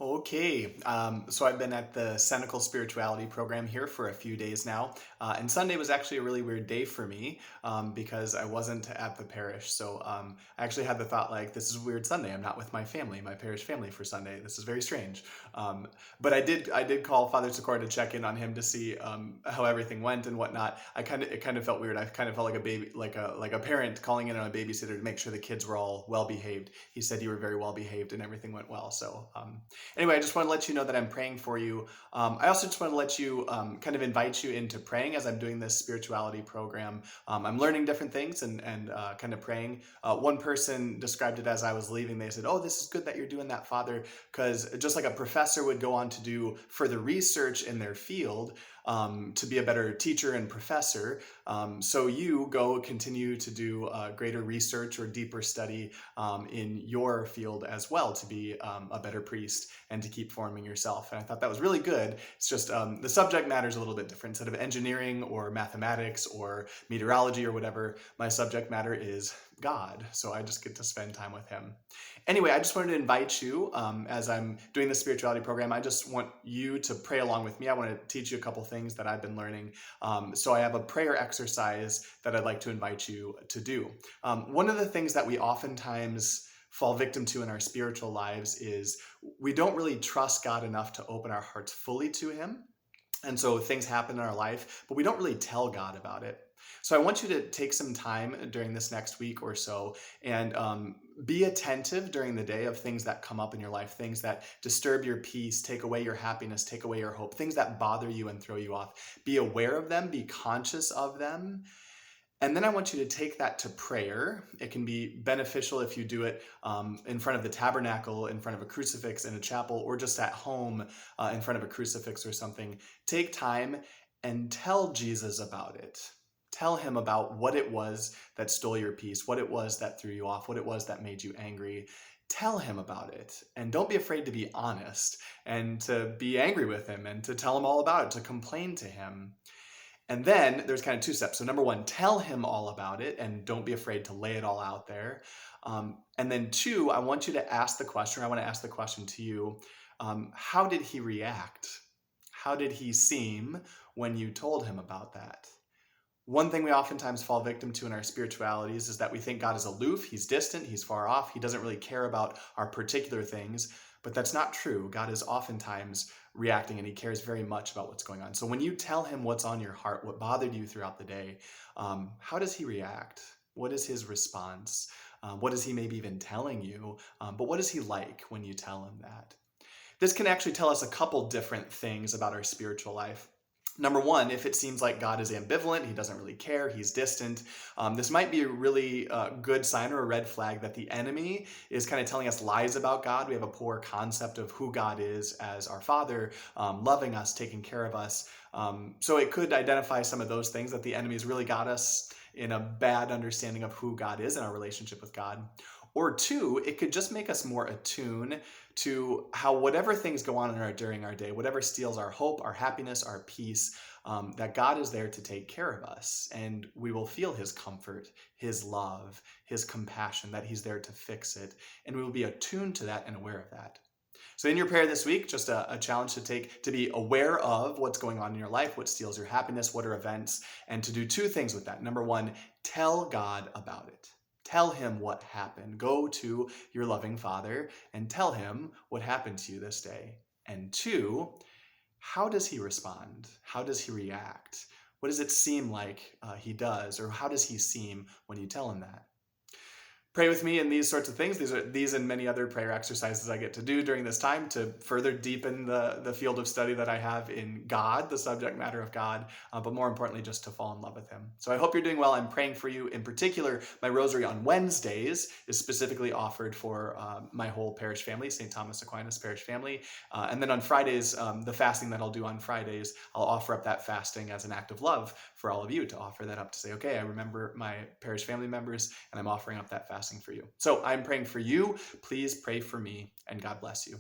Okay, so I've been at the Senecal Spirituality program here for a few days now, and Sunday was actually a really weird day for me because I wasn't at the parish. So I actually had the thought like, this is a weird Sunday. I'm not with my family, my parish family for Sunday. This is very strange. But I did call Father Sikora to check in on him to see how everything went and whatnot. It kind of felt weird. I kind of felt like a baby, like a parent calling in on a babysitter to make sure the kids were all well behaved. He said you were very well behaved and everything went well. So. Anyway, I just want to let you know that I'm praying for you. I also just want to let you kind of invite you into praying as I'm doing this spirituality program. I'm learning different things and kind of praying. One person described it as I was leaving. They said, "Oh, this is good that you're doing that, Father," because just like a professor would go on to do further research in their field to be a better teacher and professor, so you go continue to do greater research or deeper study in your field as well to be a better priest and to keep forming yourself. And I thought that was really good. It's just the subject matter is a little bit different. Instead of engineering or mathematics or meteorology or whatever, my subject matter is God. So I just get to spend time with him. Anyway, I just wanted to invite you as I'm doing the spirituality program. I just want you to pray along with me. I want to teach you a couple things that I've been learning. So I have a prayer exercise that I'd like to invite you to do. One of the things that we oftentimes fall victim to in our spiritual lives is we don't really trust God enough to open our hearts fully to him. And so things happen in our life, but we don't really tell God about it. So I want you to take some time during this next week or so and be attentive during the day of things that come up in your life, things that disturb your peace, take away your happiness, take away your hope, things that bother you and throw you off. Be aware of them, be conscious of them, and then I want you to take that to prayer. It can be beneficial if you do it in front of the tabernacle, in front of a crucifix in a chapel, or just at home in front of a crucifix or something. Take time and tell Jesus about it. Tell him about what it was that stole your peace, what it was that threw you off, what it was that made you angry. Tell him about it. And don't be afraid to be honest and to be angry with him and to tell him all about it, to complain to him. And then there's kind of two steps. So number one, tell him all about it and don't be afraid to lay it all out there. And then two, I want you to ask the question, or I want to ask the question to you, how did he react? How did he seem when you told him about that? One thing we oftentimes fall victim to in our spiritualities is that we think God is aloof, he's distant, he's far off, he doesn't really care about our particular things, but that's not true. God is oftentimes reacting and he cares very much about what's going on. So when you tell him what's on your heart, what bothered you throughout the day, how does he react? What is his response? What is he maybe even telling you? But what is he like when you tell him that? This can actually tell us a couple different things about our spiritual life. Number one, if it seems like God is ambivalent, he doesn't really care, he's distant, this might be a really good sign or a red flag that the enemy is kind of telling us lies about God. We have a poor concept of who God is as our Father, loving us, taking care of us. So it could identify some of those things that the enemy's really got us in a bad understanding of who God is and our relationship with God. Or two, it could just make us more attuned to how whatever things go on during our day, whatever steals our hope, our happiness, our peace, that God is there to take care of us. And we will feel his comfort, his love, his compassion, that he's there to fix it. And we will be attuned to that and aware of that. So in your prayer this week, just a challenge to take, to be aware of what's going on in your life, what steals your happiness, what are events, and to do two things with that. Number one, tell God about it. Tell him what happened. Go to your loving Father and tell him what happened to you this day. And two, how does he respond? How does he react? What does it seem like he does? Or how does he seem when you tell him that? Pray with me in these sorts of things. These and many other prayer exercises I get to do during this time to further deepen the field of study that I have in God, the subject matter of God, but more importantly, just to fall in love with him. So I hope you're doing well. I'm praying for you. In particular, my rosary on Wednesdays is specifically offered for my whole parish family, St. Thomas Aquinas parish family. And then on Fridays, the fasting that I'll do on Fridays, I'll offer up that fasting as an act of love for all of you, to offer that up to say, okay, I remember my parish family members and I'm offering up that fasting for you. So I'm praying for you. Please pray for me and God bless you.